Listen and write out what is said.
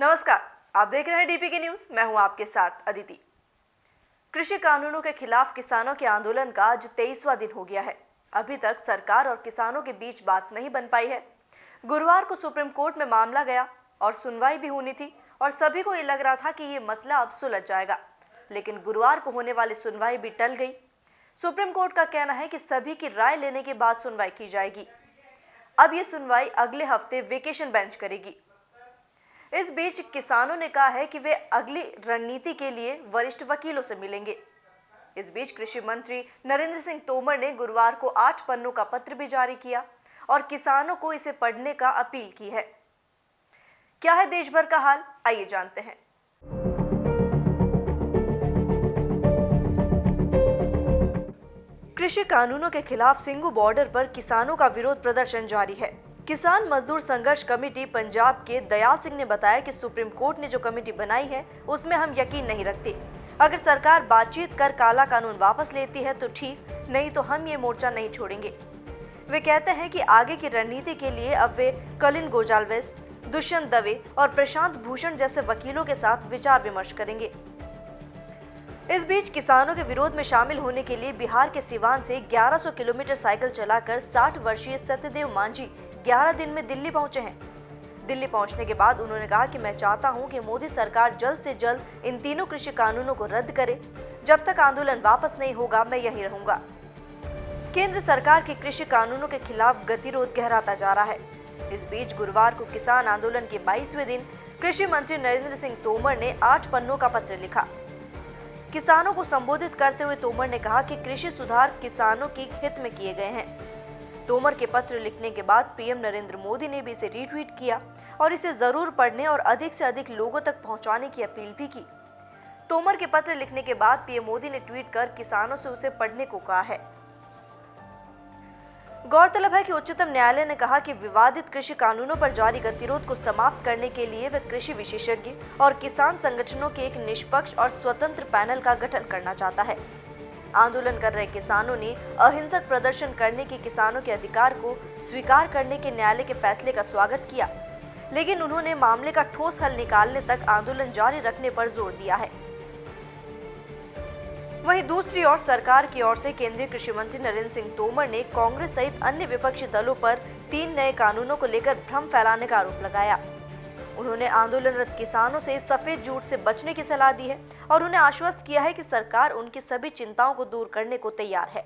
नमस्कार, आप देख रहे हैं डीपी की न्यूज। मैं हूं आपके साथ अदिति। कृषि कानूनों के खिलाफ किसानों के आंदोलन का आज 23वां दिन हो गया है। अभी तक सरकार और किसानों के बीच बात नहीं बन पाई है। गुरुवार को सुप्रीम कोर्ट में मामला गया और सुनवाई भी होनी थी और सभी को ये लग रहा था कि ये मसला अब सुलझ जाएगा, लेकिन गुरुवार को होने वाली सुनवाई भी टल गई। सुप्रीम कोर्ट का कहना है कि सभी की राय लेने के बाद सुनवाई की जाएगी। अब ये सुनवाई अगले हफ्ते वेकेशन बेंच करेगी। इस बीच किसानों ने कहा है कि वे अगली रणनीति के लिए वरिष्ठ वकीलों से मिलेंगे। इस बीच कृषि मंत्री नरेंद्र सिंह तोमर ने गुरुवार को 8 पन्नों का पत्र भी जारी किया और किसानों को इसे पढ़ने का अपील की है। क्या है देश भर का हाल, आइए जानते हैं। कृषि कानूनों के खिलाफ सिंघू बॉर्डर पर किसानों का विरोध प्रदर्शन जारी है। किसान मजदूर संघर्ष कमेटी पंजाब के दयाल सिंह ने बताया कि सुप्रीम कोर्ट ने जो कमेटी बनाई है उसमें हम यकीन नहीं रखते। अगर सरकार बातचीत कर काला कानून वापस लेती है तो ठीक, नहीं तो हम ये मोर्चा नहीं छोड़ेंगे। वे कहते हैं कि आगे की रणनीति के लिए अब वे कलिन गोजाल्वेस, दुष्यंत दवे और प्रशांत भूषण जैसे वकीलों के साथ विचार विमर्श करेंगे। इस बीच किसानों के विरोध में शामिल होने के लिए बिहार के सिवान से 1100 किलोमीटर साइकिल चलाकर 60 वर्षीय सत्यदेव मांझी 11 दिन में दिल्ली पहुंचे हैं। दिल्ली पहुंचने के बाद उन्होंने कहा कि मैं चाहता हूं कि मोदी सरकार जल्द से जल्द इन तीनों कृषि कानूनों को रद्द करे। जब तक आंदोलन वापस नहीं होगा मैं यहीं रहूंगा। केंद्र सरकार के कृषि कानूनों के खिलाफ गतिरोध गहराता जा रहा है। इस बीच गुरुवार को किसान आंदोलन के 22वें दिन कृषि मंत्री नरेंद्र सिंह तोमर ने 8 पन्नों का पत्र लिखा। किसानों को संबोधित करते हुए तोमर ने कहा कि कृषि सुधार किसानों के हित में किए गए हैं। तोमर के पत्र लिखने के बाद पीएम नरेंद्र मोदी ने भी इसे रीट्वीट किया और इसे जरूर पढ़ने और अधिक से अधिक लोगों तक पहुंचाने की अपील भी की। तोमर के पत्र लिखने के बाद पीएम मोदी ने ट्वीट कर किसानों से उसे पढ़ने को कहा है। गौरतलब है कि उच्चतम न्यायालय ने कहा कि विवादित कृषि कानूनों पर जारी गतिरोध को समाप्त करने के लिए वह कृषि विशेषज्ञ और किसान संगठनों के एक निष्पक्ष और स्वतंत्र पैनल का गठन करना चाहता है। आंदोलन कर रहे किसानों ने अहिंसक प्रदर्शन करने के किसानों के अधिकार को स्वीकार करने के न्यायालय के फैसले का स्वागत किया, लेकिन उन्होंने मामले का ठोस हल निकालने तक आंदोलन जारी रखने पर जोर दिया है। वहीं दूसरी ओर सरकार की ओर से केंद्रीय कृषि मंत्री नरेंद्र सिंह तोमर ने कांग्रेस सहित अन्य विपक्षी दलों पर 3 नए कानूनों को लेकर भ्रम फैलाने का आरोप लगाया। उन्होंने आंदोलनरत किसानों से सफेद झूठ से बचने की सलाह दी है और उन्हें आश्वस्त किया है कि सरकार उनकी सभी चिंताओं को दूर करने को तैयार है।